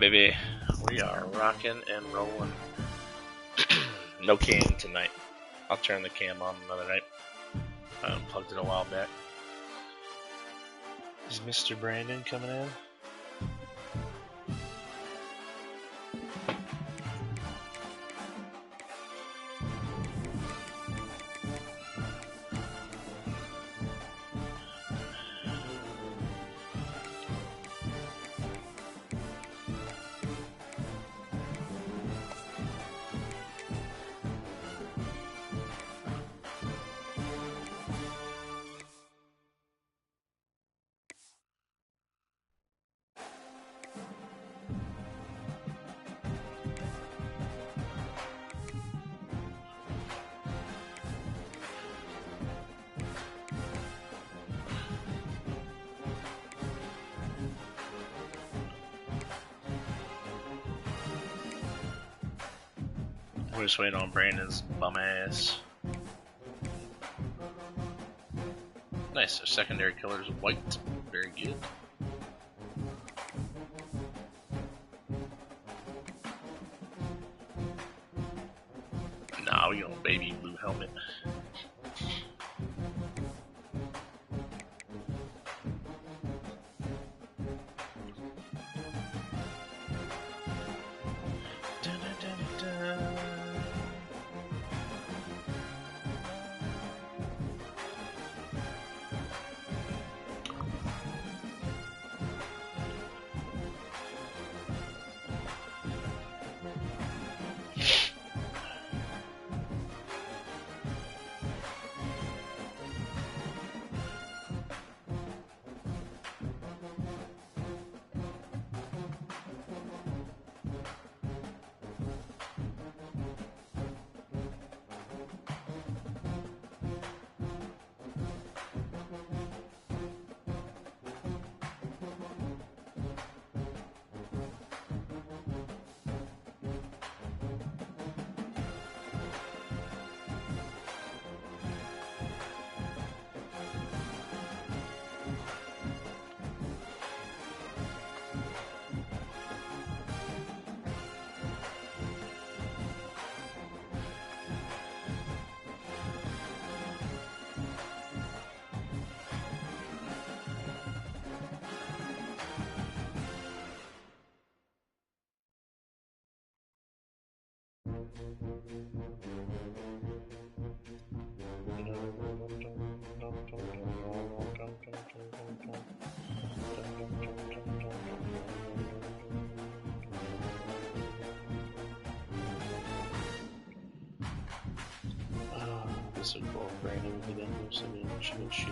baby. We are rocking and rolling. No cam tonight. I'll turn the cam on another night. I unplugged it a while back. Is Mr. Brandon coming in? We're just waiting on Brandon's bum ass. Nice, our secondary color is white. Very good. Nah, we got a baby blue helmet. This will go Brandon with the numbers and then shit.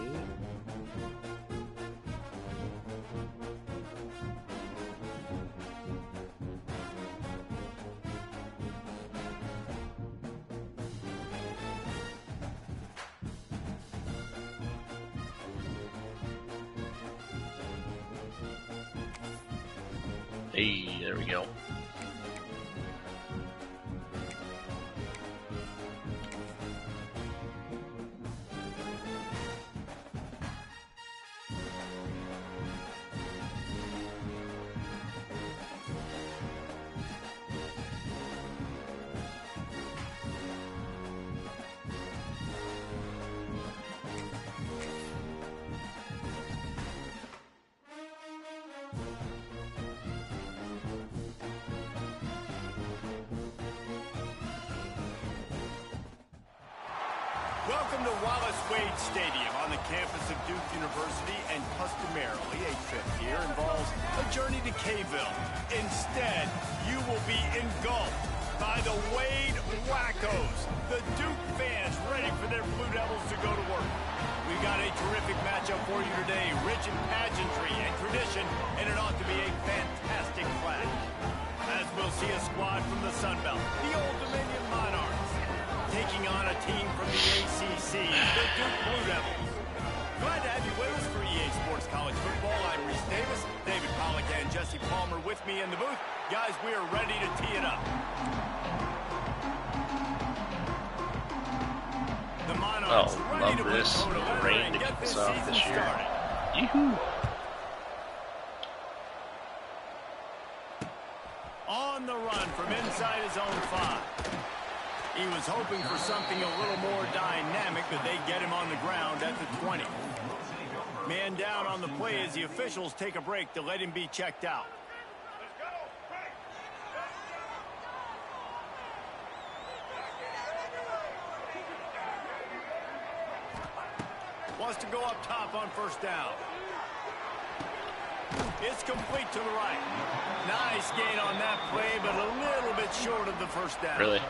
Hey, there we go. Welcome to Wallace Wade Stadium on the campus of Duke University, and customarily a trip here involves a journey to K-ville. Instead, you will be engulfed by the Wade Wackos, the Duke fans ready for their Blue Devils to go to work. We've got a terrific matchup for you today, rich in pageantry and tradition, and it ought to be a fantastic clash. As we'll see a squad from the Sun Belt, the Old Dominion Monarchs, taking on a team from the ACC, the Duke Blue Devils. Glad to have you with us for EA Sports College Football. I'm Reese Davis, David Pollack and Jesse Palmer with me in the booth. Guys, we are ready to tee it up. The Monarchs ready to put it over and get this season started. Yoo-hoo. on the run from inside his own 5. He was hoping for something a little more dynamic, but they get him on the ground at the 20. Man down on the play as the officials take a break to let him be checked out. Wants to go up top on first down. It's complete to the right. Nice gain on that play, but a little bit short of the first down. Really?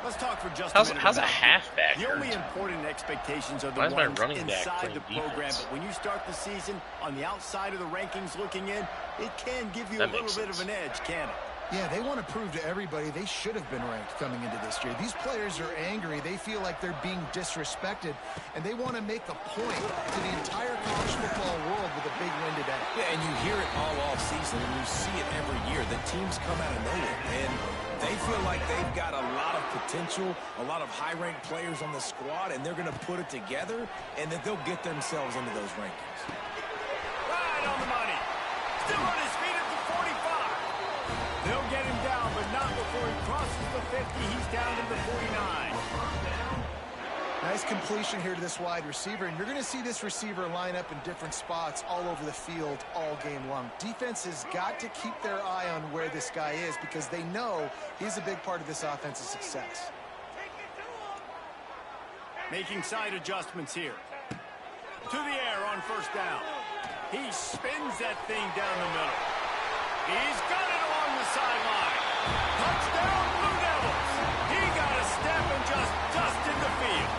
Let's talk for just a minute. How's a halfback? The only important expectations are the ones inside the program. But when you start the season on the outside of the rankings looking in, it can give you a little bit of an edge, can it? Yeah, they want to prove to everybody they should have been ranked coming into this year. These players are angry. They feel like they're being disrespected, and they want to make a point to the entire college football world with a big win today. Yeah, and you hear it all off season, and you see it every year. The teams come out of nowhere, and they feel like they've got a lot of potential, a lot of high-ranked players on the squad, and they're going to put it together, and that they'll get themselves into those rankings. Right on the money. Still on his feet at the 45. They'll get him down, but not before he crosses the 50. He's down to the 49. Nice completion here to this wide receiver, and you're going to see this receiver line up in different spots all over the field all game long. Defense has got to keep their eye on where this guy is because they know he's a big part of this offense's success. Making side adjustments here. To the air on first down. He spins that thing down the middle. He's got it along the sideline. Touchdown, Blue Devils. He got a step and just dusted the field.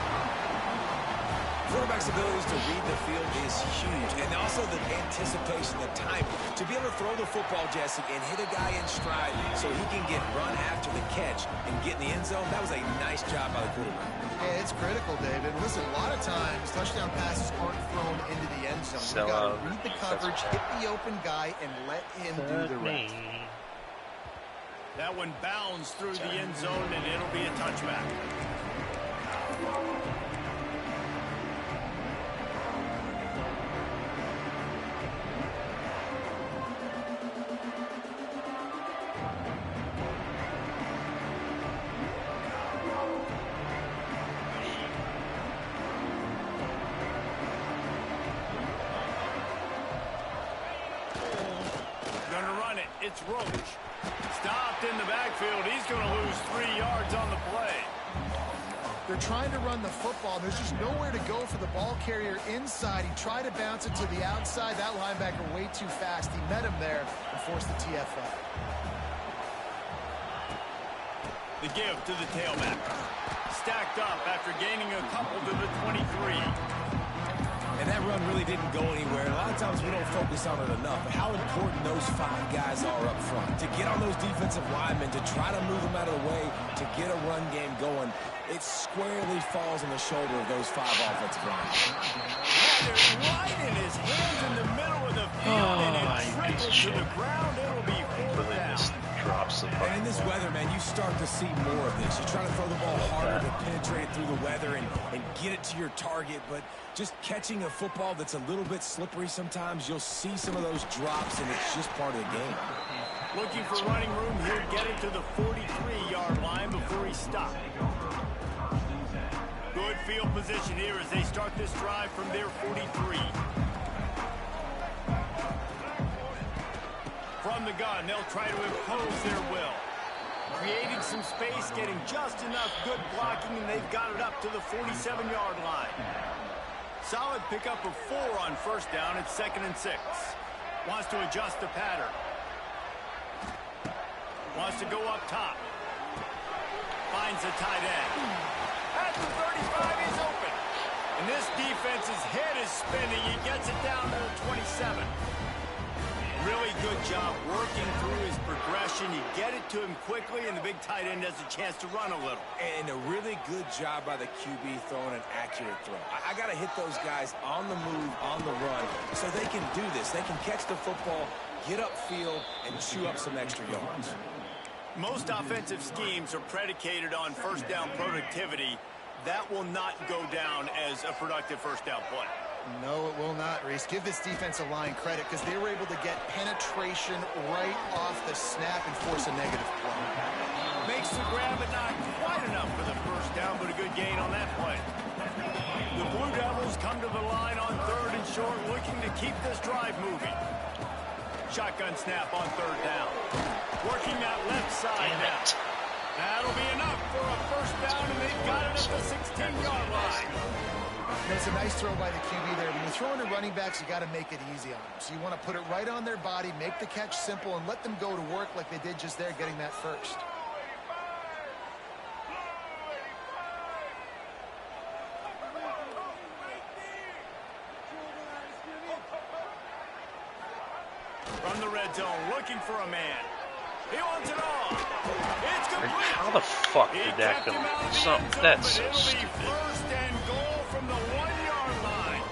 Quarterback's abilities to read the field is huge, and also the anticipation, the timing. To be able to throw the football, Jesse, and hit a guy in stride so he can get run after the catch and get in the end zone, that was a nice job by the quarterback. Yeah, it's critical, David. Listen, a lot of times touchdown passes aren't thrown into the end zone. You got to read the coverage, hit the open guy, and let him do the rest. That one bounds through the end zone, and it'll be a touchback. It's Roach. Stopped in the backfield. He's going to lose 3 yards on the play. They're trying to run the football. There's just nowhere to go for the ball carrier inside. He tried to bounce it to the outside. That linebacker way too fast. He met him there and forced the TFL. The give to the tailback. Stacked up after gaining a couple to the 23. And that run really didn't go anywhere. A lot of times we don't focus on it enough, but how important those 5 guys are up front. To get on those defensive linemen, to try to move them out of the way, to get a run game going, it squarely falls on the shoulder of those 5 offensive linemen. Had it right in his hands in the middle of the field, and it trickled to the ground. It'll be 4th down. And in this weather, man, you start to see more of this. You try to throw the ball harder to penetrate it through the weather and get it to your target, but just catching a football that's a little bit slippery sometimes, you'll see some of those drops, and it's just part of the game. Looking for running room. He'll get it to the 43-yard line before he stopped. Good field position here as they start this drive from their 43. From the gun, they'll try to impose their will. Creating some space, getting just enough good blocking, and they've got it up to the 47-yard line. Solid pickup of 4 on first down. It's 2nd and 6. Wants to adjust the pattern. Wants to go up top. Finds a tight end. At the 35, he's open. And this defense's head is spinning. He gets it down to the 27. Really good job working through his progression. You get it to him quickly, and the big tight end has a chance to run a little. And a really good job by the QB throwing an accurate throw. I got to hit those guys on the move, on the run, so they can do this. They can catch the football, get upfield, and chew up some extra yards. Most offensive schemes are predicated on first down productivity. That will not go down as a productive first down play. No, it will not, Reese. Give this defensive line credit because they were able to get penetration right off the snap and force a negative play. Makes the grab, but not quite enough for the first down, but a good gain on that play. The Blue Devils come to the line on 3rd and short, looking to keep this drive moving. Shotgun snap on 3rd down. Working that left side now. That'll be enough for a first down, and they've got it at the 16-yard line. It's a nice throw by the QB there. When you're throwing to running backs, you got to make it easy on them. So you want to put it right on their body, make the catch simple, and let them go to work like they did just there, getting that first. From the red zone, looking for a man. He wants it all. It's complete. How the fuck did that go? That's so stupid. First and goal from the 1-yard line.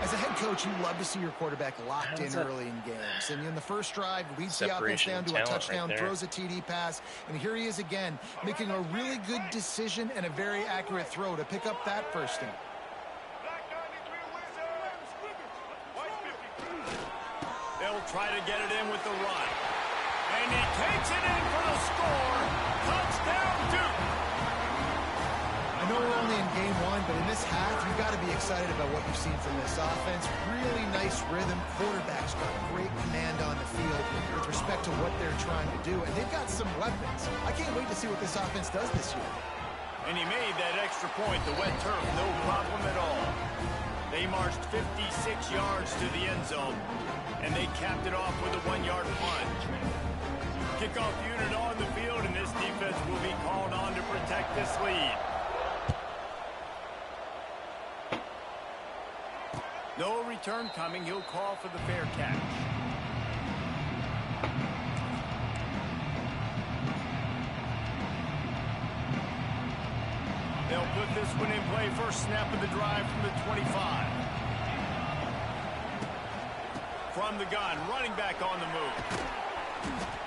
As a head coach, you love to see your quarterback locked in early in games. And in the first drive, leads the offense down to a touchdown, throws a TD pass, and here he is again, making a really good decision and a very accurate throw to pick up that first down. They'll try to get it in with the run. And he takes it in for the score. Touchdown, Duke. I know we're only in game 1, but in this half, you've got to be excited about what you've seen from this offense. Really nice rhythm. Quarterback's got great command on the field with respect to what they're trying to do. And they've got some weapons. I can't wait to see what this offense does this year. And he made that extra point, the wet turf, no problem at all. They marched 56 yards to the end zone, and they capped it off with a 1-yard punt. Kickoff unit on the field, and this defense will be called on to protect this lead. No return coming. He'll call for the fair catch. They'll put this one in play. First snap of the drive from the 25. From the gun, running back on the move.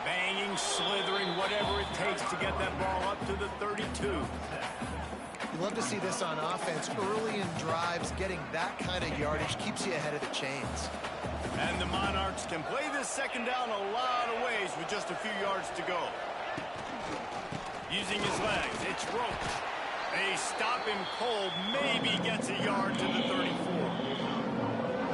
Banging, slithering, whatever it takes to get that ball up to the 32. You love to see this on offense. Early in drives, getting that kind of yardage keeps you ahead of the chains. And the Monarchs can play this second down a lot of ways with just a few yards to go. Using his legs, it's Roach. They stop him cold, maybe gets a yard to the 34.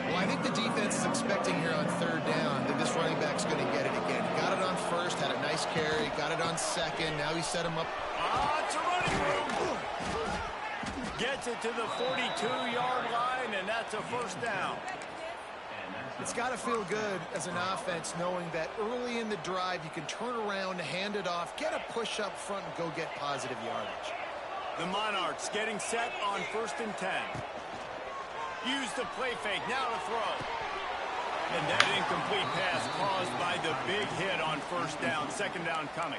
Well, I think the defense is expecting here on 3rd down that this running back's going to get it again. He got it on first, had a nice carry, got it on second. Now he set him up. It's a running room. Gets it to the 42-yard line, and that's a first down. It's got to feel good as an offense knowing that early in the drive you can turn around, hand it off, get a push up front, and go get positive yardage. The Monarchs getting set on 1st and 10. Use the play fake, now to throw. And that incomplete pass caused by the big hit on 1st down. 2nd down coming.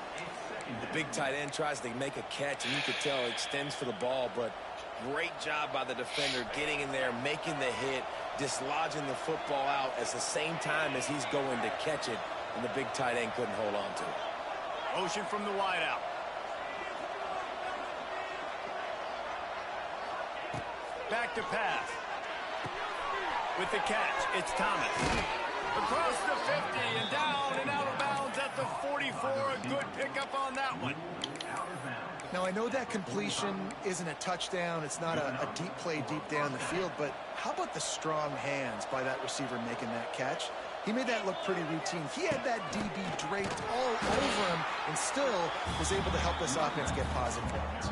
The big tight end tries to make a catch, and you could tell it extends for the ball, but great job by the defender getting in there, making the hit, dislodging the football out at the same time as he's going to catch it, and the big tight end couldn't hold on to it. Motion from the wideout. Back to pass. With the catch, it's Thomas. Across the 50 and down and out of bounds at the 44. A good pickup on that one. Now, I know that completion isn't a touchdown. It's not a deep play deep down the field, but how about the strong hands by that receiver making that catch? He made that look pretty routine. He had that DB draped all over him and still was able to help this offense get positive yards.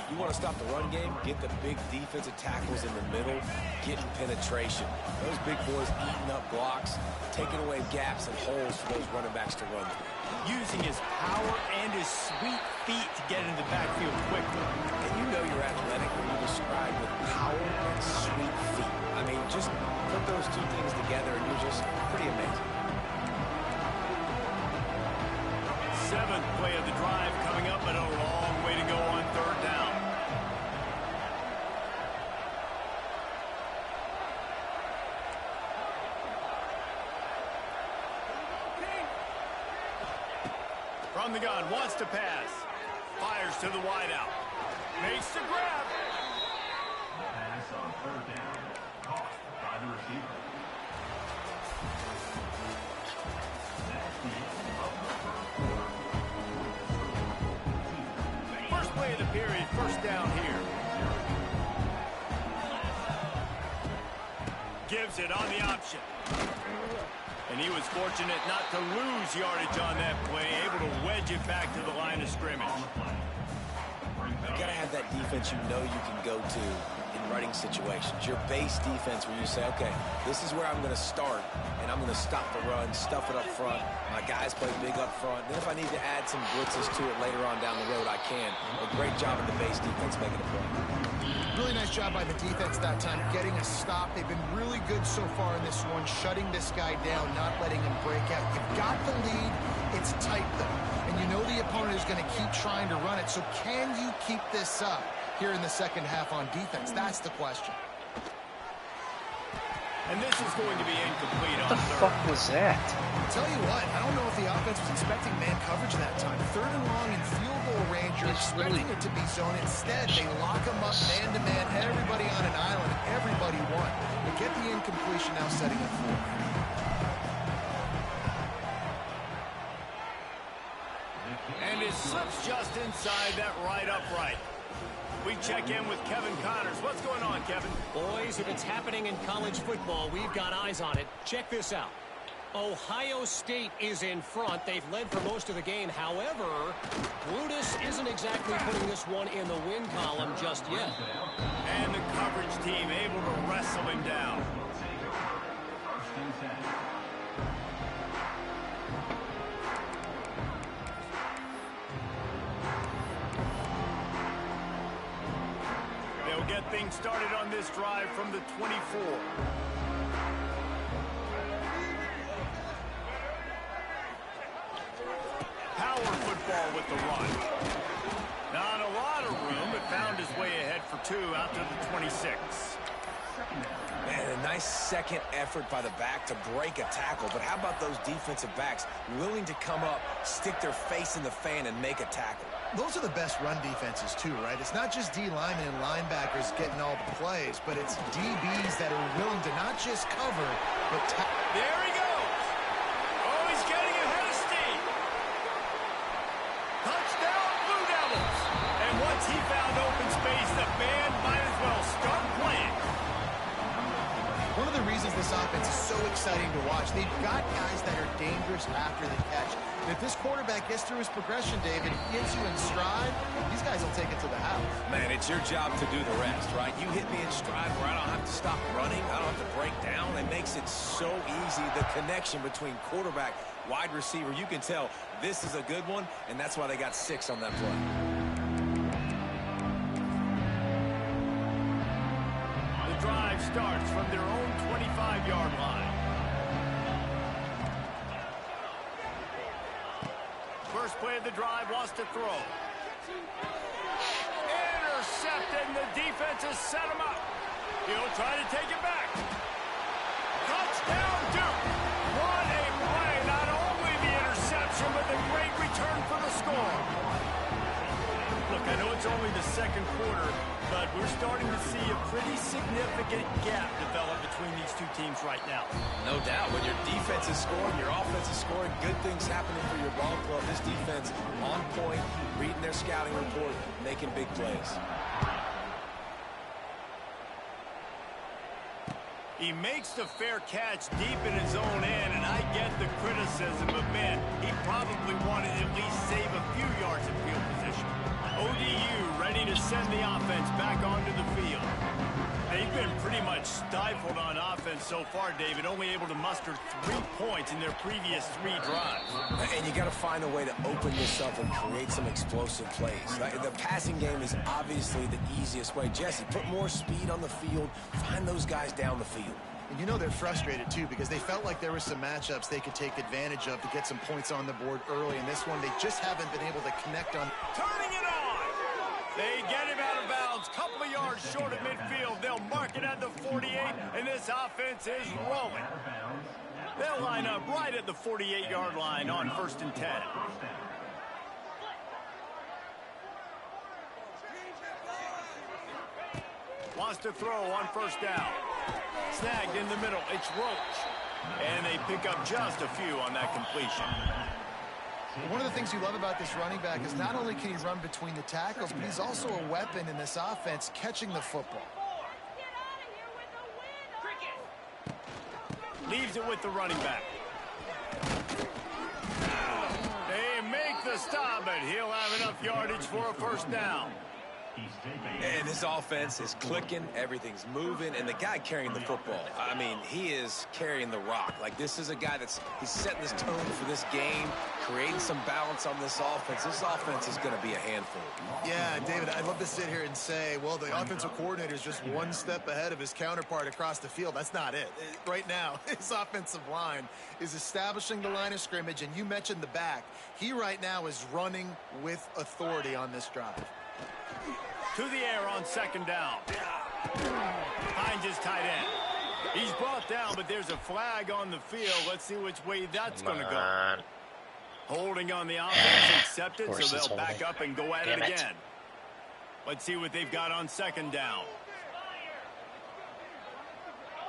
You want to stop the run game, get the big defensive tackles in the middle, getting penetration. Those big boys eating up blocks, taking away gaps and holes for those running backs to run through. Using his power and his sweet feet to get into the backfield quickly. And you know you're athletic when you describe with power and sweet feet. I mean, just put those two things together and you're just pretty amazing. 7th play of the drive coming up, but a long way to go on 3rd down. From the gun, wants to pass. Fires to the wideout. Makes the grab. First play of the period, first down here. Gives it on the option. And he was fortunate not to lose yardage on that play, able to wedge it back to the line of scrimmage. You got to have that defense you know you can go to in running situations. Your base defense where you say, okay, this is where I'm going to start, and I'm going to stop the run, stuff it up front. My guys play big up front. Then if I need to add some blitzes to it later on down the road, I can. A great job of the base defense making a play. Really nice job by the defense that time, getting a stop. They've been really good so far in this one, shutting this guy down, not letting him break out. You've got the lead. It's tight, though. And you know the opponent is going to keep trying to run it. So can you keep this up here in the second half on defense? That's the question. And this is going to be incomplete on What the fuck was that? I'll tell you what, I don't know if the offense was expecting man coverage that time. Third and long in field goal range, you're expecting it to be zone. Instead, they lock them up man-to-man, everybody on an island, everybody won. They get the incompletion, now setting up for. And it slips just inside that right upright. We check in with Kevin Connors. What's going on, Kevin? Boys, if it's happening in college football, we've got eyes on it. Check this out. Ohio State is in front. They've led for most of the game. However, Brutus isn't exactly putting this one in the win column just yet. And the coverage team able to wrestle him down. They'll get things started on this drive from the 24. Power football with the run. Not a lot of room, but found his way ahead for two out to the 26. Man, a nice second effort by the back to break a tackle. But how about those defensive backs willing to come up, stick their face in the fan, and make a tackle? Those are the best run defenses, too, right? It's not just D linemen and linebackers getting all the plays, but it's DBs that are willing to not just cover, but there he goes. Oh, he's getting ahead of steam. Touchdown, Blue Devils. And once he found open space, the band might as well start playing. One of the reasons this offense is so exciting to watch, they've got guys that are dangerous after the catch. And if this quarterback gets through his progression, David, he gets you in stride, these guys will take it to the house. Man, it's your job to do the rest, right? You hit me in stride where I don't have to stop running. I don't have to break down. It makes it so easy. The connection between quarterback, wide receiver, you can tell this is a good one, and that's why they got 6 on that play. The drive starts from their own 25-yard line. First play of the drive, wants to throw. Intercepted, and the defense has set him up. He'll try to take it back. Touchdown, Duke. What a play. Not only the interception, but the great return for the score. Look, I know it's only the second quarter, but we're starting to see a pretty significant gap develop between these two teams right now. No doubt. When your defense is scoring, your offense is scoring, good things happening for your ball club. This defense on point, reading their scouting report, making big plays. He makes the fair catch deep in his own end, and I get the criticism, but man, he probably wanted to at least save a few yards in field position. ODU ready to send the offense back onto the field. They've been pretty much stifled on offense so far, David, only able to muster 3 points in their previous 3 drives. And you got to find a way to open this up and create some explosive plays. The passing game is obviously the easiest way. Jesse, put more speed on the field, find those guys down the field. And you know they're frustrated, too, because they felt like there were some matchups they could take advantage of to get some points on the board early. In this one, they just haven't been able to connect on. Turning it on! They get him out of bounds, couple of yards short of midfield. They'll mark it at the 48, and this offense is rolling. They'll line up right at the 48-yard line on 1st and 10. Wants to throw on 1st down. Snagged in the middle. It's Roach. And they pick up just a few on that completion. One of the things you love about this running back is not only can he run between the tackles, but he's also a weapon in this offense catching the football. Leaves it with the running back. They make the stop, but he'll have enough yardage for a first down. And this offense is clicking, everything's moving, and the guy carrying the football, I mean, he is carrying the rock. Like, this is a guy he's setting this tone for this game, creating some balance on this offense. This offense is going to be a handful. Yeah, David, I'd love to sit here and say, well, the offensive coordinator is just one step ahead of his counterpart across the field. That's not it. Right now, his offensive line is establishing the line of scrimmage, and you mentioned the back. He right now is running with authority on this drive. To the air on second down. Finds his tight end. He's brought down, but there's a flag on the field. Let's see which way that's going to go. Holding on the offense accepted, so they'll back up and go at it again. Let's see what they've got on second down.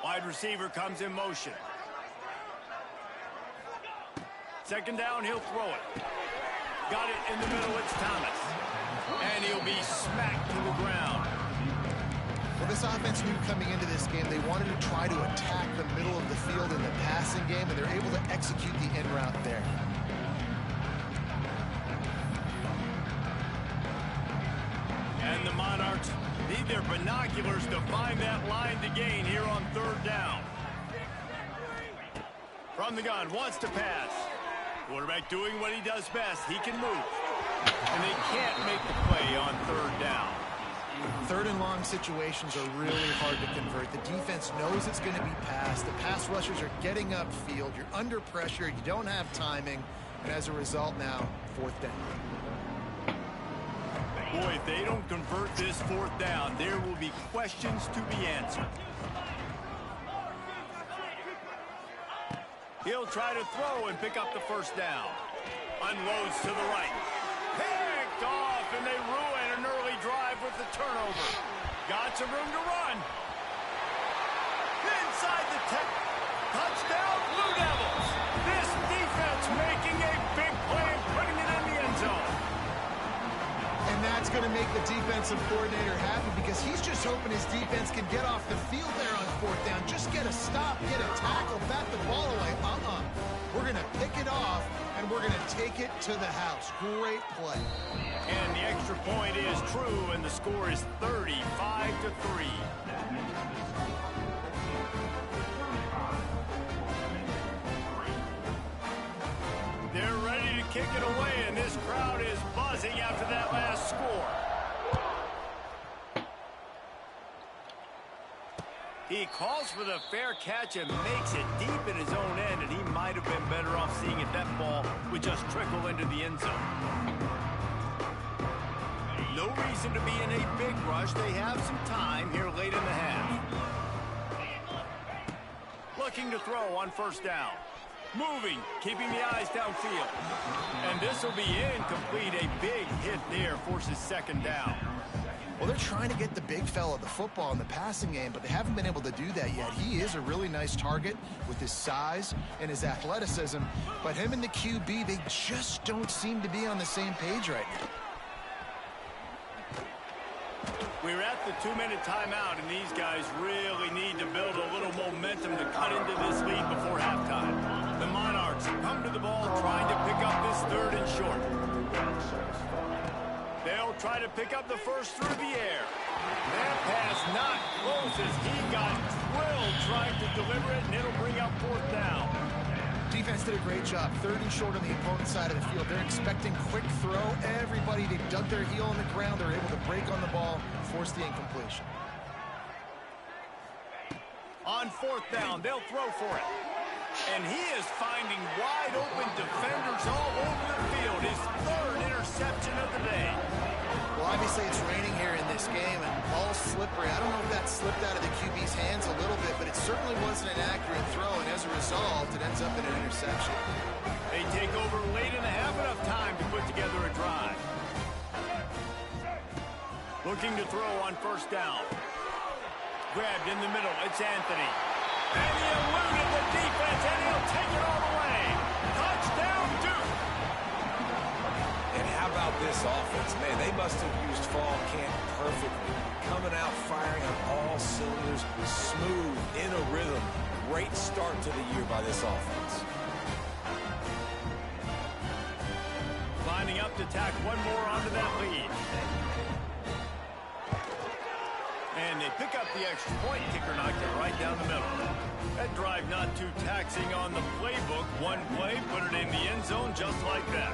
Wide receiver comes in motion. Second down, he'll throw it. Got it in the middle, it's Thomas. And he'll be smacked to the ground. Well, this offense knew coming into this game they wanted to try to attack the middle of the field in the passing game, and they're able to execute the in route there. And the Monarchs need their binoculars to find that line to gain here on third down. From the gun, wants to pass. Quarterback doing what he does best. He can move. And they can't make the play on third down. Third and long situations are really hard to convert. The defense knows it's going to be passed. The pass rushers are getting upfield. You're under pressure. You don't have timing. And as a result now, fourth down. Boy, if they don't convert this fourth down, there will be questions to be answered. He'll try to throw and pick up the first down. Unloads to the right. Picked off, and they ruin an early drive with the turnover. Got some room to run. Inside the touchdown, Blue Devils. This defense making a big play and putting it in the end zone. And that's going to make the defensive coordinator happy because he's just hoping his defense can get off the field there on fourth down. Just get a stop, get a tackle, bat the ball away. We're going to pick it off, and we're going to take it to the house. Great play. And the extra point is true, and the score is 35-3. They're ready to kick it away, and this crowd is buzzing after that last score. He calls for the fair catch and makes it deep in his own end, and he might have been better off seeing if that ball would just trickle into the end zone. No reason to be in a big rush. They have some time here late in the half. Looking to throw on first down. Moving, keeping the eyes downfield. And this will be incomplete. A big hit there forces second down. Well, they're trying to get the big fella the football in the passing game, but they haven't been able to do that yet. He is a really nice target with his size and his athleticism, but him and the QB, they just don't seem to be on the same page right now. We're at the 2-minute timeout, and these guys really need to build a little momentum to cut into this lead before halftime. The Monarchs come to the ball trying to pick up this third and short. They'll try to pick up the first through the air. That pass not close as he got drilled trying to deliver it, and it'll bring up fourth down. Defense did a great job. Third and short on the opponent's side of the field. They're expecting quick throw. Everybody, they dug their heel on the ground. They're able to break on the ball, force the incompletion. On fourth down, they'll throw for it. And he is finding wide open defenders all over the field. His third interception of the day. Well, obviously it's raining here in this game, and ball's slippery. I don't know if that slipped out of the QB's hands a little bit, but it certainly wasn't an accurate throw, and as a result, it ends up in an interception. They take over late in the half, enough time to put together a drive. Looking to throw on first down. Grabbed in the middle, it's Anthony. And he eluded the defense, and he'll take it all the way. Touchdown, Duke. And how about this offense? Man, they must have used fall camp perfectly. Coming out firing on all cylinders, smooth, in a rhythm. Great start to the year by this offense. Lining up to tack one more onto that lead. And they pick up the extra point. Kicker knocked it right down the middle. That drive not too taxing on the playbook. One play, put it in the end zone just like that.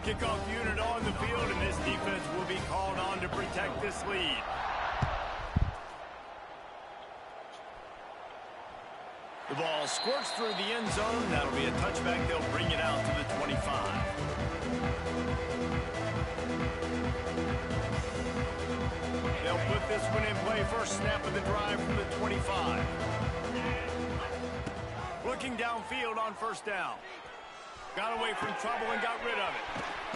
Kickoff unit on the field, and this defense will be called on to protect this lead. The ball squirts through the end zone. That'll be a touchback. They'll bring it out to the 25. They'll put this one in play. First snap of the drive from the 25. Looking downfield on first down. Got away from trouble and got rid of it.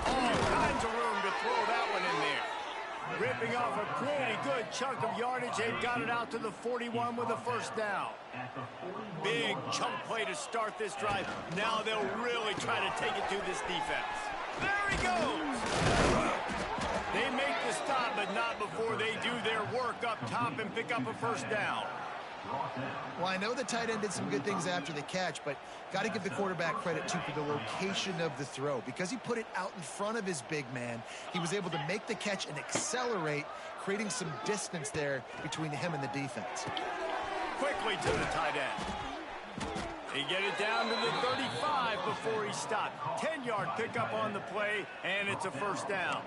All kinds of room to throw that one in there. Ripping off a pretty good chunk of yardage. They've got it out to the 41 with a first down. Big chunk play to start this drive. Now they'll really try to take it to this defense. There he goes. They make the stop, but not before they do their work up top and pick up a first down. Well, I know the tight end did some good things after the catch, but got to give the quarterback credit, too, for the location of the throw. Because he put it out in front of his big man, he was able to make the catch and accelerate, creating some distance there between him and the defense. Quickly to the tight end. They get it down to the 35 before he stopped. 10-yard pickup on the play, and it's a first down.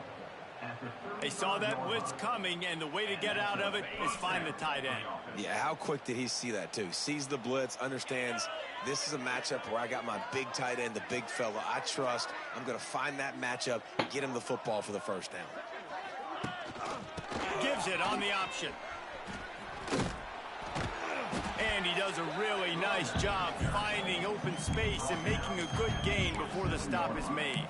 They saw that blitz coming, and the way to get out of it is find the tight end. Yeah, how quick did he see that, too? Sees the blitz, understands this is a matchup where I got my big tight end, the big fella I trust. I'm going to find that matchup, get him the football for the first down. Gives it on the option. And he does a really nice job finding open space and making a good gain before the stop is made.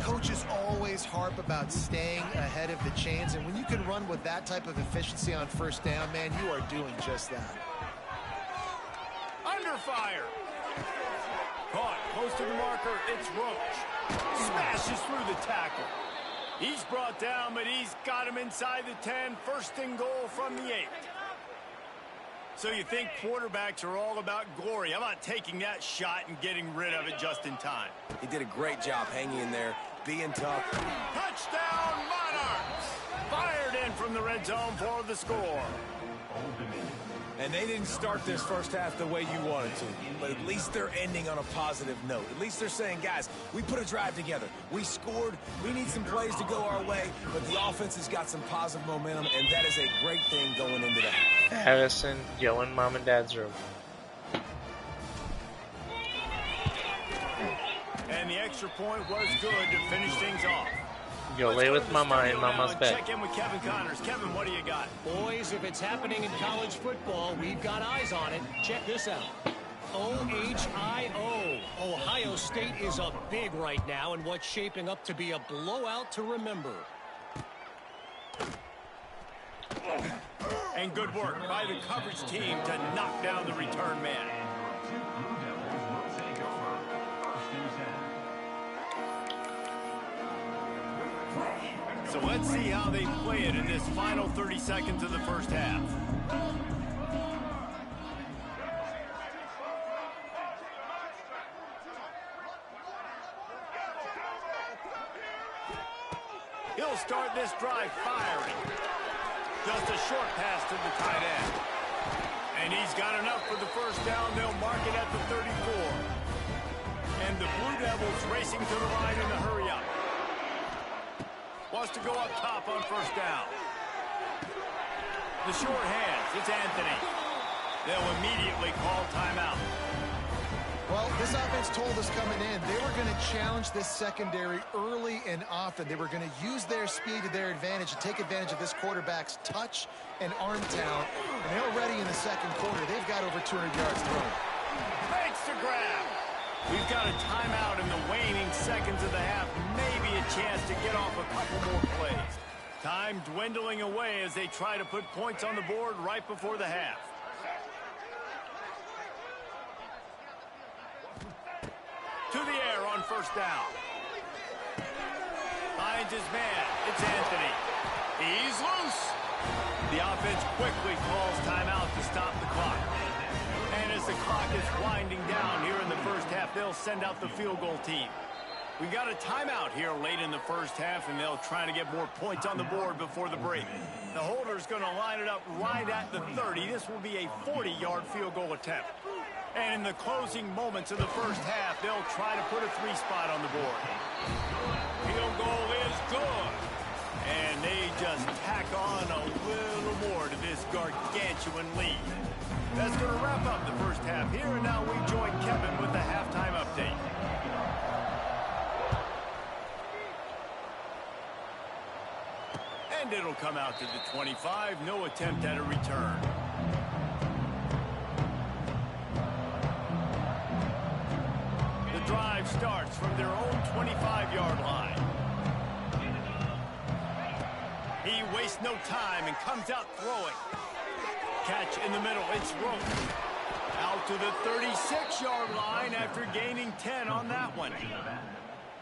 Coaches always harp about staying ahead of the chains, and when you can run with that type of efficiency on first down, man, you are doing just that. Under fire. Caught close to the marker. It's Roach. Smashes through the tackle. He's brought down, but he's got him inside the 10. First and goal from the 8. So you think quarterbacks are all about glory. How about taking that shot and getting rid of it just in time? He did a great job hanging in there, being tough. Touchdown, Monarchs! Fired in from the red zone for the score. And they didn't start this first half the way you wanted to, but at least they're ending on a positive note. At least they're saying, guys, we put a drive together. We scored. We need some plays to go our way, but the offense has got some positive momentum, and that is a great thing going into that. Addison, Joe, and Mom and Dad's room. And the extra point was good to finish things off. Yo, lay with Mama in Mama's bed. Check in with Kevin Connors. Kevin, what do you got? Boys, if it's happening in college football, we've got eyes on it. Check this out. OHIO. Ohio State is up big right now in what's shaping up to be a blowout to remember. And good work by the coverage team to knock down the return man. So let's see how they play it in this final 30 seconds of the first half. He'll start this drive firing. Just a short pass to the tight end. And he's got enough for the first down. They'll mark it at the 34. And the Blue Devils racing to the line in the hurry up. Wants to go up top on first down. The short hands. It's Anthony. They'll immediately call timeout. Well, this offense told us coming in they were going to challenge this secondary early and often. They were going to use their speed to their advantage and take advantage of this quarterback's touch and arm talent. And already in the second quarter, they've got over 200 yards thrown. Fakes to grab. We've got a timeout in the waning seconds of the half. Maybe a chance to get off a couple more plays. Time dwindling away as they try to put points on the board right before the half. To the air on first down. Finds his man. It's Anthony. He's loose. The offense quickly calls timeout to stop the clock. And as the clock is winding down here in the first half, they'll send out the field goal team. We got a timeout here late in the first half, and they'll try to get more points on the board before the break. The holder's going to line it up right at the 30. This will be a 40-yard field goal attempt. And in the closing moments of the first half, they'll try to put a 3-spot on the board. Field goal is good. And they just tack on a little more to this gargantuan lead. That's going to wrap up the first half here, and now we join Kevin with the halftime update. And it'll come out to the 25. No attempt at a return. The drive starts from their own 25-yard line. He wastes no time and comes out throwing. Catch in the middle. It's Rowe. Out to the 36-yard line after gaining 10 on that one.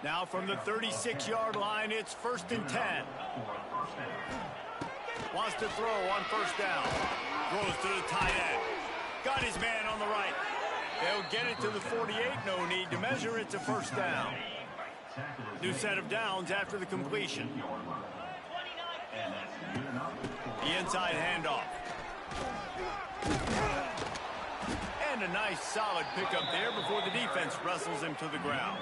Now from the 36-yard line, it's 1st and 10. Wants to throw on first down. Throws to the tight end. Got his man on the right. They'll get it to the 48. No need to measure. It's a first down. New set of downs after the completion. The inside handoff. And a nice solid pickup there before the defense wrestles him to the ground.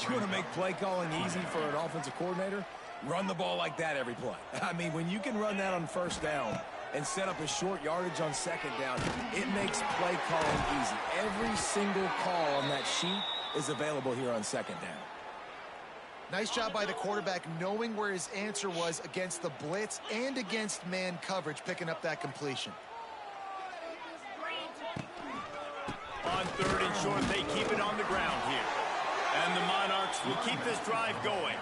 You want to make play calling easy for an offensive coordinator? Run the ball like that every play. I mean, when you can run that on first down and set up a short yardage on second down, it makes play calling easy. Every single call on that sheet is available here on second down. Nice job by the quarterback knowing where his answer was against the blitz and against man coverage, picking up that completion. On 3rd and short, they keep it on the ground here. And the Monarchs will keep this drive going.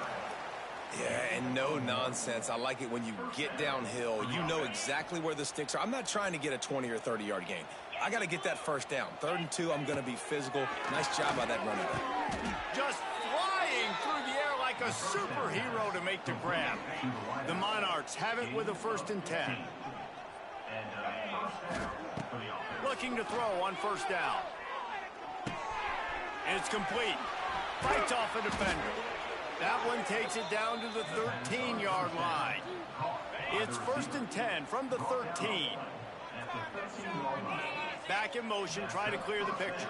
Yeah, and no nonsense. I like it when you get downhill. You know exactly where the sticks are. I'm not trying to get a 20 or 30-yard gain. I got to get that first down. 3rd and 2, I'm going to be physical. Nice job by that running back. Just flying through the air like a superhero to make the grab. The Monarchs have it with a 1st and 10. Looking to throw on first down. It's complete. Fights off a defender. That one takes it down to the 13-yard line. It's 1st and 10 from the 13. Back in motion, try to clear the picture.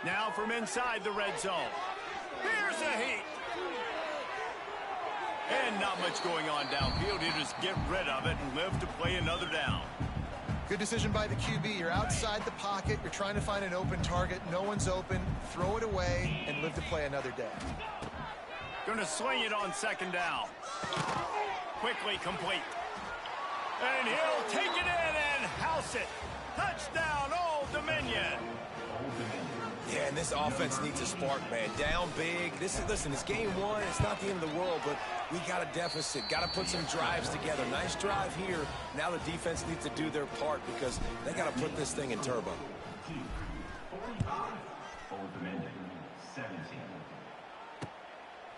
Now from inside the red zone. Here's a heat. And not much going on downfield. You just get rid of it and live to play another down. Good decision by the QB. You're outside the pocket. You're trying to find an open target. No one's open. Throw it away and live to play another day. Going to swing it on second down. Quickly complete. And he'll take it in and house it. Touchdown, Old Dominion. Yeah, and this offense needs a spark, man. Down big. Listen, it's game one. It's not the end of the world, but we got a deficit. Got to put some drives together. Nice drive here. Now the defense needs to do their part because they got to put this thing in turbo.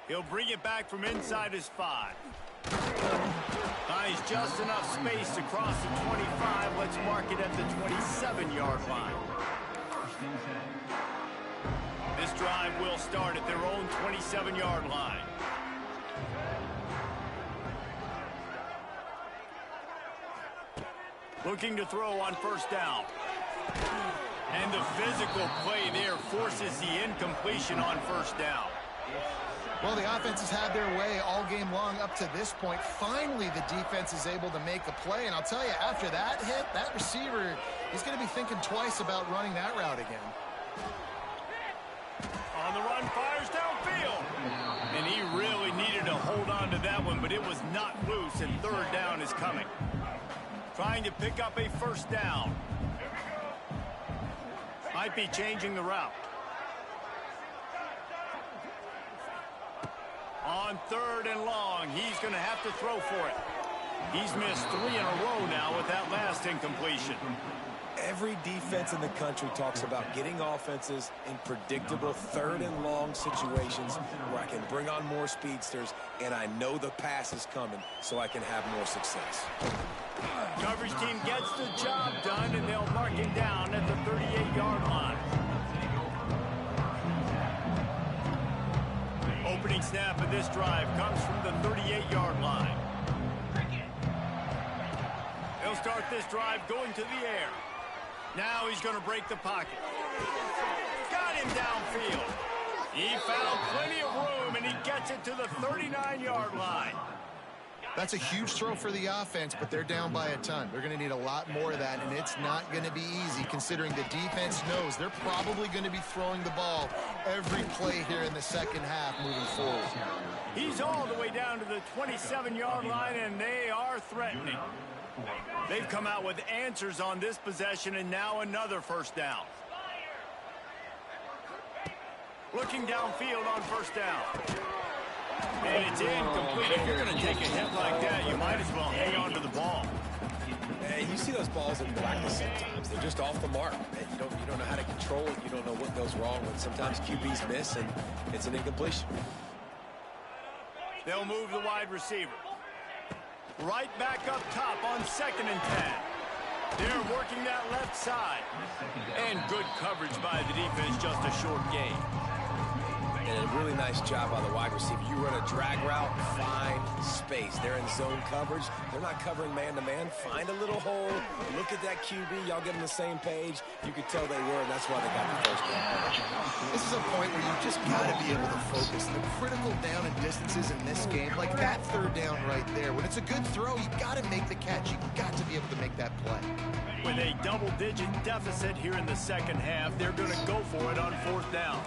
He'll bring it back from inside his 5. Finds just enough space to cross the 25. Let's mark it at the 27-yard line. This drive will start at their own 27-yard line. Looking to throw on first down. And the physical play there forces the incompletion on first down. Well, the offense has had their way all game long up to this point. Finally, the defense is able to make a play. And I'll tell you, after that hit, that receiver, he's going to be thinking twice about running that route again. On the run, fires downfield. And he really needed to hold on to that one, but it was not loose, and 3rd down is coming. Trying to pick up a first down. Might be changing the route. On 3rd and long, he's going to have to throw for it. He's missed 3 in a row now with that last incompletion. Every defense in the country talks about getting offenses in predictable 3rd and long situations where I can bring on more speedsters and I know the pass is coming so I can have more success. Coverage team gets the job done, and they'll mark him down at the 38-yard line. Opening snap of this drive comes from the 38-yard line. He'll start this drive going to the air. Now he's going to break the pocket. Got him downfield. He found plenty of room, and he gets it to the 39-yard line. That's a huge throw for the offense, but they're down by a ton. They're going to need a lot more of that, and it's not going to be easy considering the defense knows they're probably going to be throwing the ball every play here in the second half moving forward. He's all the way down to the 27-yard line, and they are threatening. They've come out with answers on this possession, and now another first down. Looking downfield on first down. And it's incomplete. If you're going to take a hit like that, you might as well hang on to the ball. Hey, you see those balls in practice sometimes. They're just off the mark. Man, you don't know how to control it. You don't know what goes wrong when sometimes QBs miss, and it's an incompletion. They'll move the wide receiver. Right back up top on 2nd and 10. They're working that left side. And good coverage by the defense, just a short gain. And a really nice job by the wide receiver. You run a drag route, find space. They're in zone coverage. They're not covering man-to-man. Find a little hole. Look at that QB. Y'all get on the same page. You could tell they were, and that's why they got the first down. This is a point where you just got to be able to focus. The critical down and distances in this game, like that 3rd down right there. When it's a good throw, you got to make the catch. You got to be able to make that play. With a double-digit deficit here in the second half, they're going to go for it on 4th down.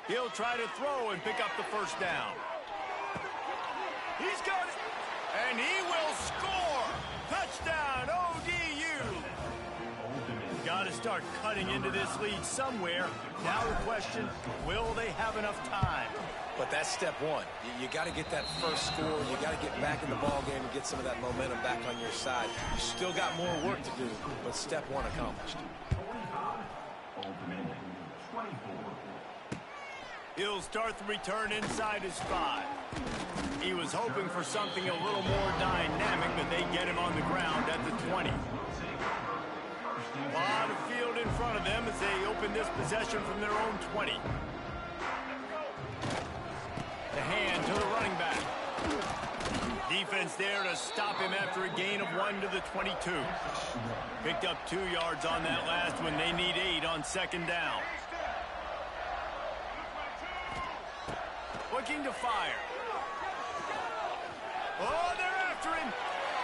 He'll try to throw and pick up the first down. He's got it, and he will score. Touchdown, ODU. Got to start cutting into this lead somewhere. Now the question, will they have enough time? But that's step one. You got to get that first score. You got to get back in the ball game and get some of that momentum back on your side. You still got more work to do, but step one accomplished. He'll start the return inside his 5. He was hoping for something a little more dynamic, but they get him on the ground at the 20. A lot of field in front of them as they open this possession from their own 20. The hand to the running back. Defense there to stop him after a gain of 1 to the 22. Picked up 2 yards on that last one. They need 8 on 2nd down. Looking to fire. Oh, they're after him.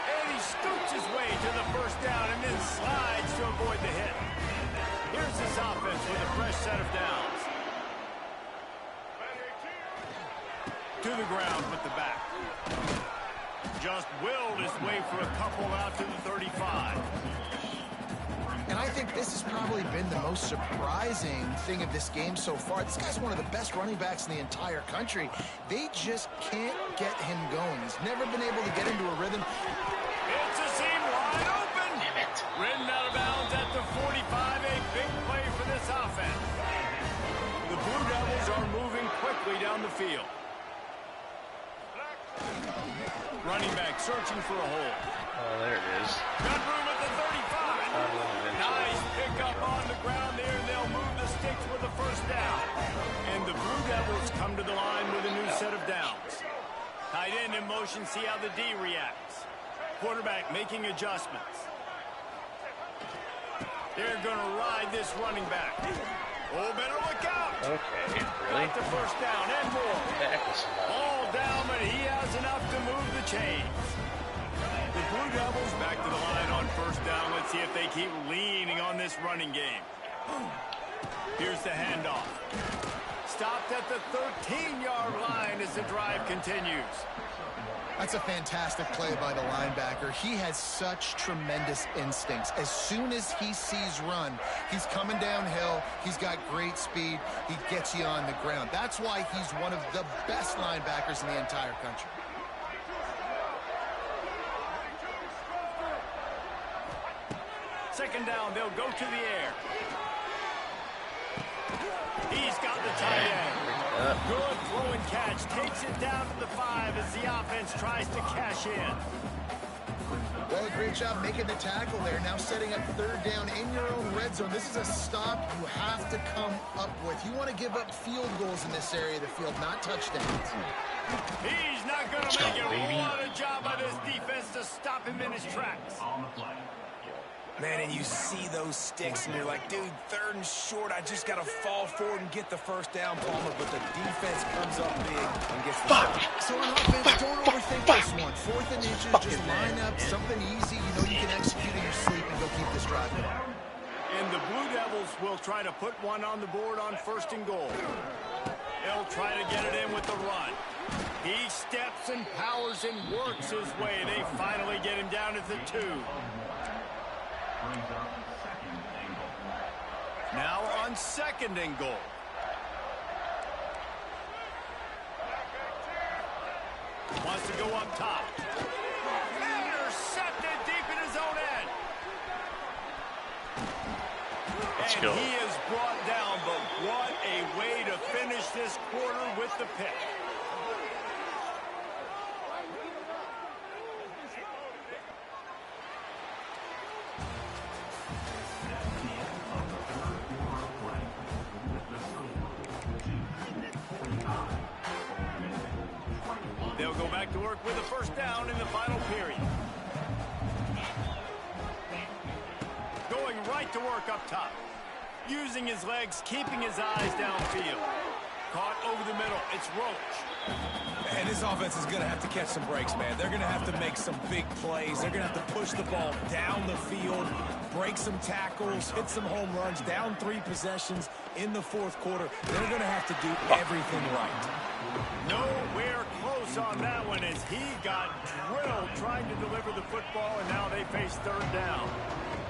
And he scoots his way to the first down and then slides to avoid the hit. Here's this offense with a fresh set of downs. To the ground with the back. Just willed his way for a couple out to the 35. And I think this has probably been the most surprising thing of this game so far. This guy's one of the best running backs in the entire country. They just can't get him going. He's never been able to get into a rhythm. It's a seam wide open. Damn it. Ridden out of bounds at the 45. A big play for this offense. The Blue Devils are moving quickly down the field. Running back searching for a hole. Oh, there it is. Got room at the 35. Nice pickup on the ground there, and they'll move the sticks with the first down. And the Blue Devils come to the line with a new set of downs. Tight end in motion, see how the D reacts. Quarterback making adjustments. They're going to ride this running back. Oh, better look out. Okay, really? Got the first down and more. Heck is that? All down, but he has enough to move the chains. The Blue Devils back to the line on first down. Let's see if they keep leaning on this running game. Here's the handoff. Stopped at the 13-yard line as the drive continues. That's a fantastic play by the linebacker. He has such tremendous instincts. As soon as he sees run, he's coming downhill. He's got great speed. He gets you on the ground. That's why he's one of the best linebackers in the entire country. Second down, they'll go to the air. He's got the tight end. Good throw and catch. Takes it down to the 5 as the offense tries to cash in. Well, great job making the tackle there. Now setting up third down in your own red zone. This is a stop you have to come up with. You want to give up field goals in this area of the field, not touchdowns. He's not going to make it. What a job by this defense to stop him in his tracks. Man, and you see those sticks, and you're like, dude, third and short, I just got to fall forward and get the first down, Palmer, but the defense comes up big and gets the stop. So on offense, don't overthink this one. Fourth and inches, just line up something easy. You know you can execute in your sleep and go keep this drive going. And the Blue Devils will try to put one on the board on first and goal. They'll try to get it in with the run. He steps and powers and works his way. They finally get him down at the 2. Now on second and goal. Wants to go up top. Intercepted deep in his own end. Let's and go. He is brought down, but what a way to finish this quarter with the pick. They'll go back to work with a first down in the final period. Going right to work up top. Using his legs, keeping his eyes downfield. Caught over the middle. It's Roach. And this offense is going to have to catch some breaks, man. They're going to have to make some big plays. They're going to have to push the ball down the field, break some tackles, hit some home runs, down 3 possessions in the fourth quarter. They're going to have to do everything right. Nowhere close on that one as he got drilled trying to deliver the football, and now they face third down.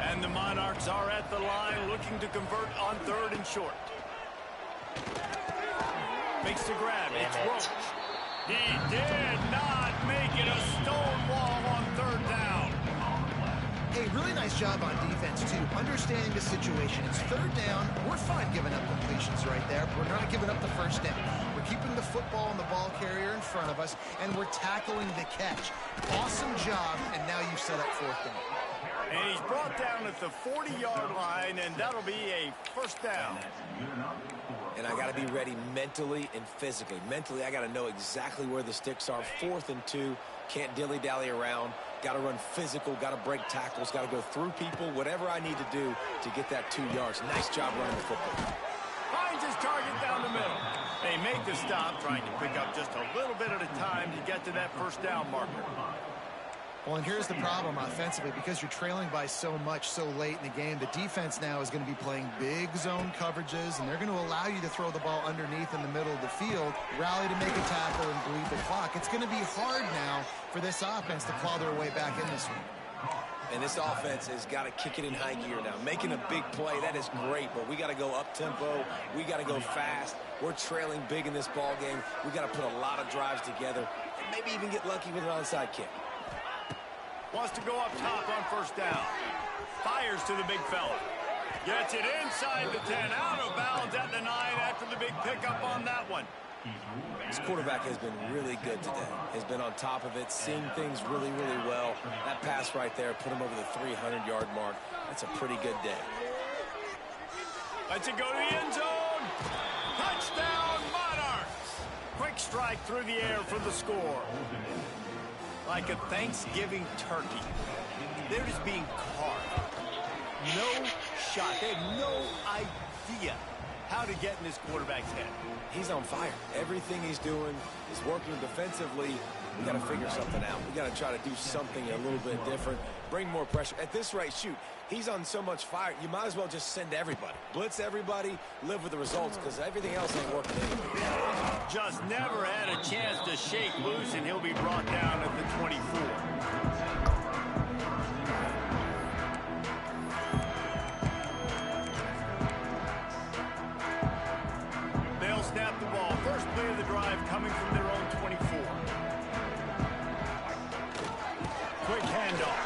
And the Monarchs are at the line looking to convert on third and short. Makes the grab. It's Roach. He did not make it a stone wall on third down. Hey, really nice job on defense, too. Understanding the situation. It's third down. We're fine giving up completions right there, but we're not giving up the first down. We're keeping the football and the ball carrier in front of us, and we're tackling the catch. Awesome job, and now you've set up fourth down. And he's brought down at the 40-yard line, and that'll be a first down. And I got to be ready mentally and physically. Mentally, I got to know exactly where the sticks are. 4th and 2. Can't dilly-dally around. Got to run physical. Got to break tackles. Got to go through people. Whatever I need to do to get that 2 yards. Nice job running the football. Finds his target down the middle. They make the stop, trying to pick up just a little bit at a time to get to that first down marker. Well, and here's the problem offensively. Because you're trailing by so much so late in the game, the defense now is going to be playing big zone coverages, and they're going to allow you to throw the ball underneath in the middle of the field, rally to make a tackle, and bleed the clock. It's going to be hard now for this offense to claw their way back in this one. And this offense has got to kick it in high gear now. Making a big play, that is great, but we got to go up-tempo. We got to go fast. We're trailing big in this ball game. We got to put a lot of drives together and maybe even get lucky with an onside kick. Wants to go up top on first down. Fires to the big fella. Gets it inside the 10, out of bounds at the 9 after the big pickup on that one. This quarterback has been really good today. Has been on top of it, seeing things really, really well. That pass right there put him over the 300-yard mark. That's a pretty good day. Lets it go to the end zone. Touchdown, Monarchs. Quick strike through the air for the score. Like a Thanksgiving turkey. They're just being carved. No shot. They have no idea how to get in this quarterback's head. He's on fire. Everything he's doing is working defensively. We got to figure something out. We got to try to do something a little bit different, bring more pressure. At this rate, shoot, he's on so much fire, you might as well just send everybody. Blitz everybody, live with the results, because everything else ain't working anyway. Just never had a chance to shake loose, and he'll be brought down at the 24. They'll snap the ball. First play of the drive coming from their own 24. Quick handoff.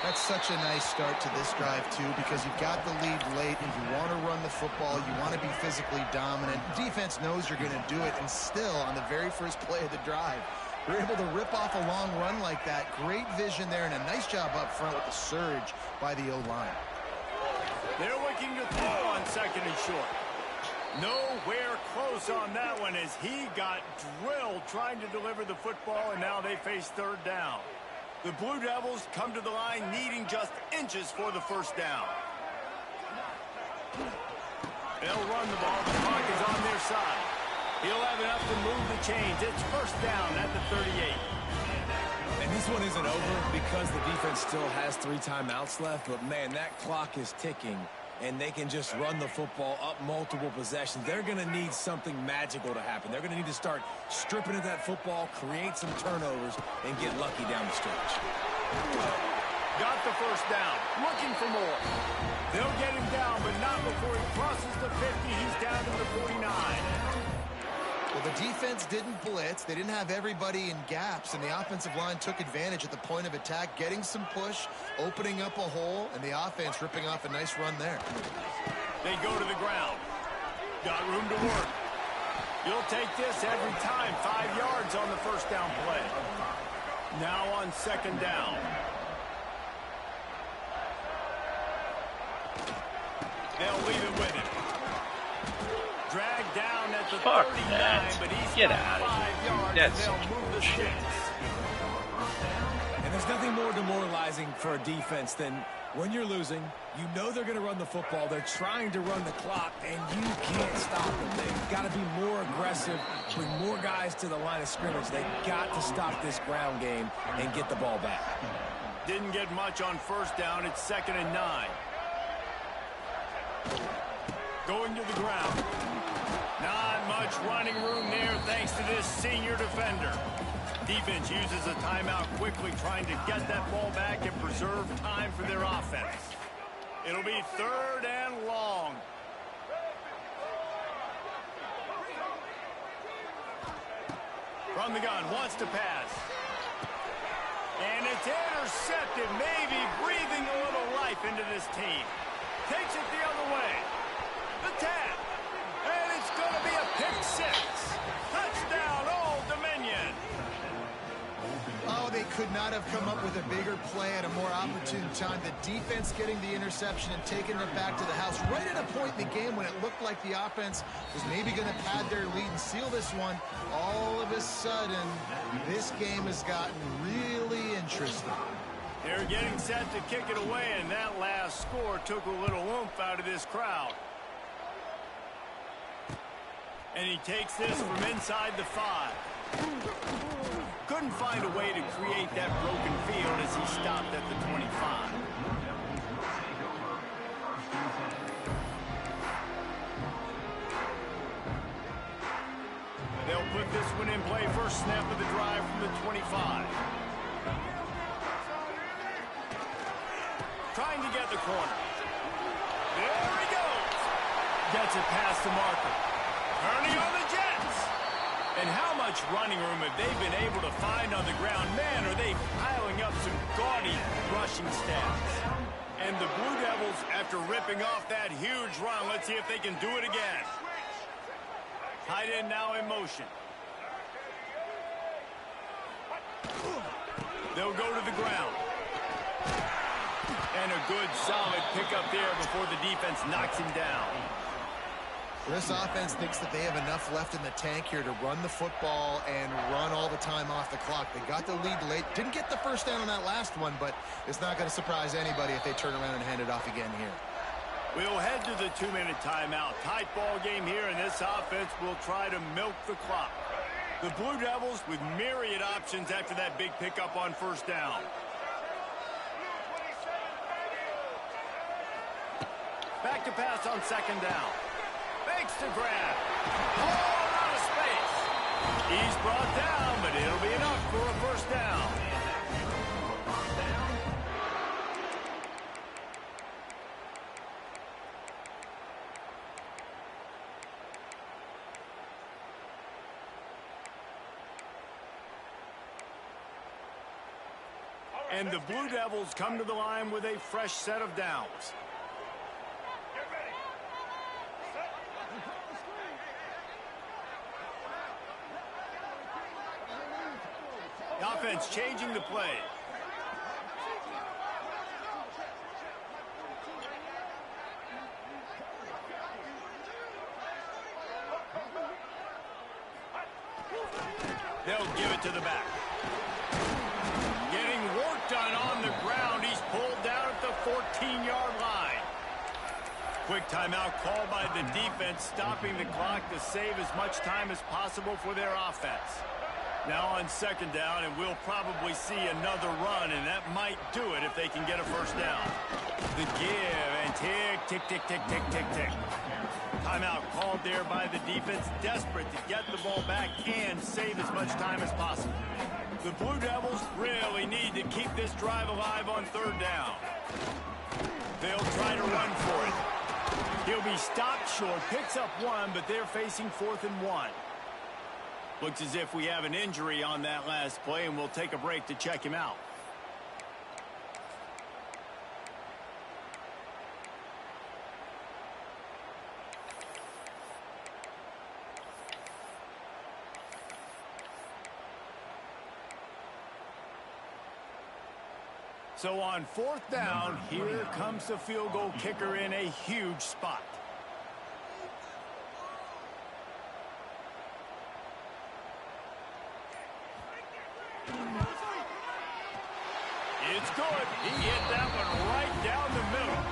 That's such a nice start to this drive, too, because you've got the lead late and you want to run the football. You want to be physically dominant. Defense knows you're going to do it, and still, on the very first play of the drive, you're able to rip off a long run like that. Great vision there, and a nice job up front with the surge by the O-line. They're looking to throw on second and short. Nowhere close on that one as he got drilled trying to deliver the football, and now they face third down. The Blue Devils come to the line needing just inches for the first down. They'll run the ball. The clock is on their side. He'll have enough to move the chains. It's first down at the 38. And this one isn't over because the defense still has 3 timeouts left, but man, that clock is ticking, and they can just run the football up multiple possessions. They're going to need something magical to happen. They're going to need to start stripping at that football, create some turnovers, and get lucky down the stretch. Got the first down. Looking for more. They'll get him down, but not before he crosses the 50. He's down to the 49. Well, the defense didn't blitz. They didn't have everybody in gaps, and the offensive line took advantage at the point of attack, getting some push, opening up a hole, and the offense ripping off a nice run there. They go to the ground. Got room to work. You'll take this every time. 5 yards on the first down play. Now on second down. They'll leave it with him. Dragged down at the 39, but he's Get got out of 5 here. yards, That's and they'll move the sticks. And there's nothing more demoralizing for a defense than when you're losing, you know they're going to run the football. They're trying to run the clock, and you can't stop them. They've got to be more aggressive, bring more guys to the line of scrimmage. They've got to stop this ground game and get the ball back. Didn't get much on first down. It's 2nd and 9. Going to the ground. Not much running room there thanks to this senior defender. Defense uses a timeout quickly, trying to get that ball back and preserve time for their offense. It'll be 3rd and long. From the gun, wants to pass. And it's intercepted, maybe breathing a little life into this team. Takes it the other way. The tap. And it's going to be a pick 6. Touchdown, Old Dominion. Oh, they could not have come up with a bigger play at a more opportune time. The defense getting the interception and taking it back to the house right at a point in the game when it looked like the offense was maybe going to pad their lead and seal this one. All of a sudden, this game has gotten really interesting. They're getting set to kick it away, and that last score took a little oomph out of this crowd. And he takes this from inside the 5. Couldn't find a way to create that broken field as he stopped at the 25. They'll put this one in play. First snap of the drive from the 25. Trying to get the corner. There he goes. Gets it past the marker. Turning on the Jets. And how much running room have they been able to find on the ground? Man, are they piling up some gaudy rushing stats. And the Blue Devils, after ripping off that huge run, let's see if they can do it again. Tight end now in motion. They'll go to the ground. And a good, solid pickup there before the defense knocks him down. This offense thinks that they have enough left in the tank here to run the football and run all the time off the clock. They got the lead late. Didn't get the first down on that last one, but it's not going to surprise anybody if they turn around and hand it off again here. We'll head to the 2-minute timeout. Tight ball game here, and this offense will try to milk the clock. The Blue Devils with myriad options after that big pickup on first down. Back to pass on second down. Fakes to grab. All out of space. He's brought down, but it'll be enough for a first down. And the Blue Devils come to the line with a fresh set of downs. The offense changing the play. They'll give it to the back. Getting work done on the ground. He's pulled down at the 14-yard line. Quick timeout called by the defense, stopping the clock to save as much time as possible for their offense. Now on second down, and we'll probably see another run, and that might do it if they can get a first down. The give, and tick, tick, tick, tick, tick, tick, tick. Timeout called there by the defense, desperate to get the ball back and save as much time as possible. The Blue Devils really need to keep this drive alive on third down. They'll try to run for it. He'll be stopped short, picks up one, but they're facing 4th and 1. Looks as if we have an injury on that last play, and we'll take a break to check him out. So on 4th down, here comes the field goal kicker in a huge spot. It's good. He hit that one right down the middle.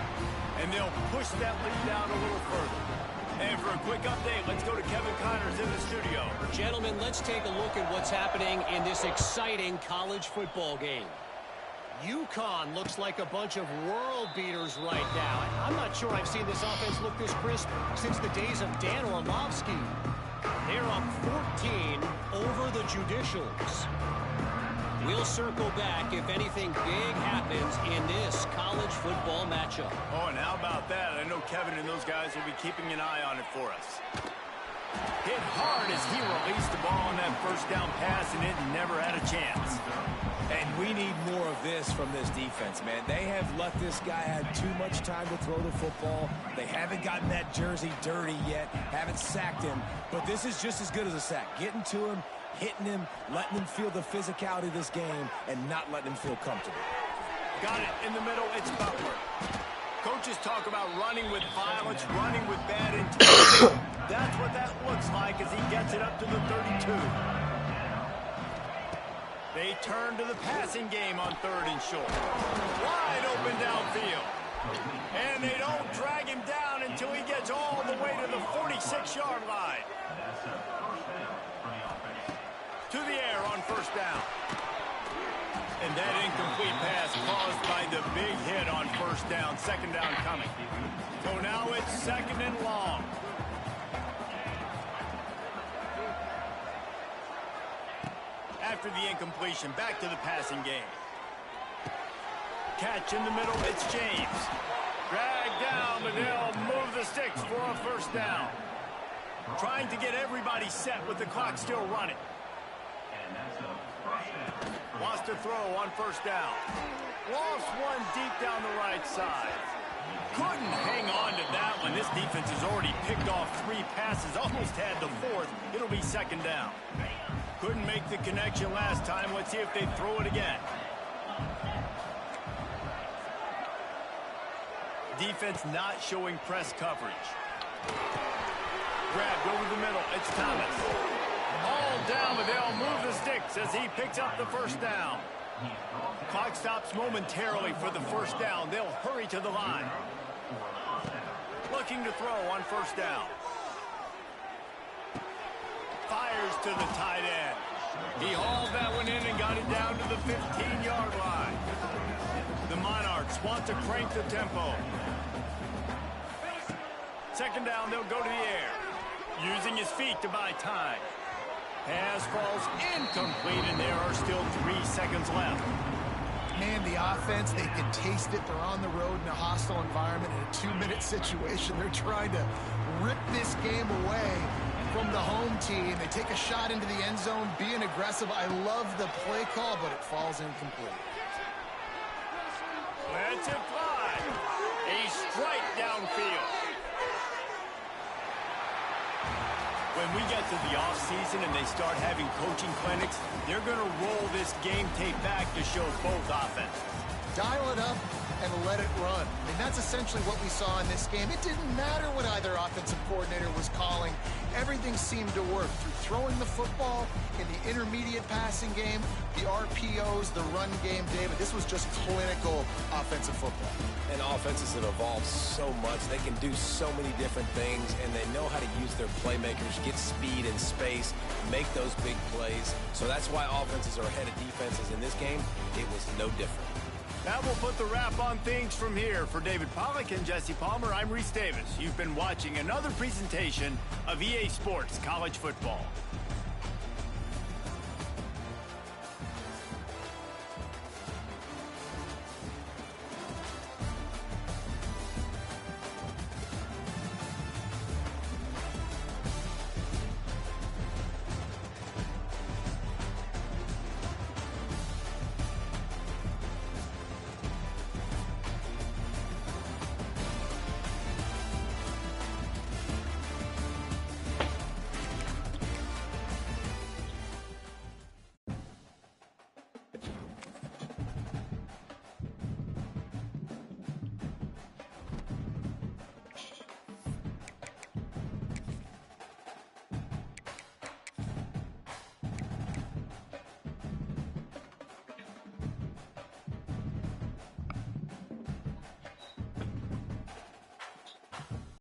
And they'll push that lead out a little further. And for a quick update, let's go to Kevin Connors in the studio. Gentlemen, let's take a look at what's happening in this exciting college football game. UConn looks like a bunch of world beaters right now. I'm not sure I've seen this offense look this crisp since the days of Dan Orlovsky. They're up 14 over the Judicials. We'll circle back if anything big happens in this college football matchup. Oh, and how about that? I know Kevin and those guys will be keeping an eye on it for us. Hit hard as he released the ball on that first down pass, and it never had a chance. And we need more of this from this defense, man. They have let this guy have too much time to throw the football. They haven't gotten that jersey dirty yet, haven't sacked him. But this is just as good as a sack. Getting to him, hitting him, letting him feel the physicality of this game, and not letting him feel comfortable. Got it in the middle. It's Butler. Coaches talk about running with violence, running with bad intent. That's what that looks like as he gets it up to the 32. They turn to the passing game on 3rd and short. Wide open downfield. And they don't drag him down until he gets all the way to the 46-yard line. To the air on first down. And that incomplete pass caused by the big hit on first down. Second down coming. So now it's 2nd and long. After the incompletion, back to the passing game. Catch in the middle, it's James. Drag down, but they'll move the sticks for a first down. Trying to get everybody set with the clock still running. Wants to throw on first down. Lost one deep down the right side. Couldn't hang on to that one. This defense has already picked off 3 passes, almost had the 4th. It'll be 2nd down. Couldn't make the connection last time. Let's see if they throw it again. Defense not showing press coverage. Grabbed over the middle. It's Thomas. All down, but they'll move the sticks as he picks up the first down. Clock stops momentarily for the first down. They'll hurry to the line. Looking to throw on first down. fires to the tight end. He hauled that one in and got it down to the 15-yard line. The Monarchs want to crank the tempo. Second down, they'll go to the air. Using his feet to buy time. Pass falls incomplete, and there are still 3 seconds left. Man, the offense, they can taste it. They're on the road in a hostile environment in a 2-minute situation. They're trying to rip this game away from the home team. They take a shot into the end zone, being aggressive. I love the play call, but it falls incomplete. Let's it fly. A strike downfield. When we get to the offseason and they start having coaching clinics, they're going to roll this game tape back to show both offenses. Dial it up and let it run. I mean, that's essentially what we saw in this game. It didn't matter what either offensive coordinator was calling. Everything seemed to work through throwing the football in the intermediate passing game, the RPOs, the run game, David. This was just clinical offensive football. And offenses have evolved so much. They can do so many different things, and they know how to use their playmakers, get speed and space, make those big plays. So that's why offenses are ahead of defenses in this game. It was no different. That will put the wrap on things from here. For David Pollack and Jesse Palmer, I'm Reese Davis. You've been watching another presentation of EA Sports College Football.